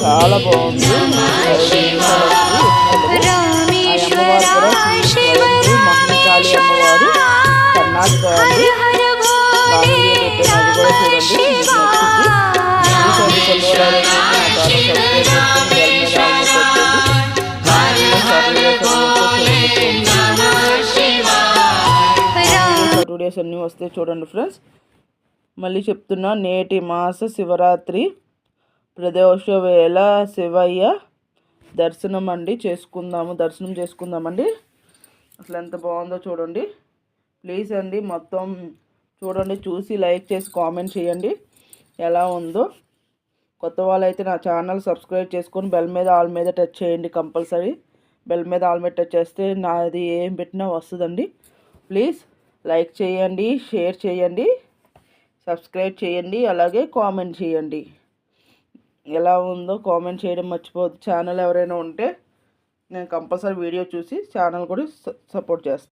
చాలా బాగుంది. మహంకాళి అమ్మవారు కర్ణాటక వీడియోస్ అన్నీ వస్తాయి చూడండి ఫ్రెండ్స్. మళ్ళీ చెప్తున్నా, నేటి మాస శివరాత్రి ప్రదోష వేళ శివయ్య దర్శనం చేసుకుందామండి. అసలు ఎంత బాగుందో చూడండి. ప్లీజ్ అండి మొత్తం చూడండి, చూసి లైక్ చేసి కామెంట్ చేయండి ఎలా ఉందో. కొత్త వాళ్ళైతే నా ఛానల్ సబ్స్క్రైబ్ చేసుకొని బెల్ మీద ఆల్ మీద టచ్ చేయండి. కంపల్సరీ బెల్ మీద ఆల్ మీద టచ్ చేస్తే నాది ఏం పెట్టినా వస్తుందండి. ప్లీజ్ లైక్ చేయండి, షేర్ చేయండి, సబ్స్క్రైబ్ చేయండి, అలాగే కామెంట్ చేయండి. ఎలా ఉందో కామెంట్ చేయడం మర్చిపోవద్దు. ఛానల్ ఎవరైనా ఉంటే నేను కంపల్సరీ వీడియో చూసి ఛానల్ కూడా సపోర్ట్ చేస్తాను.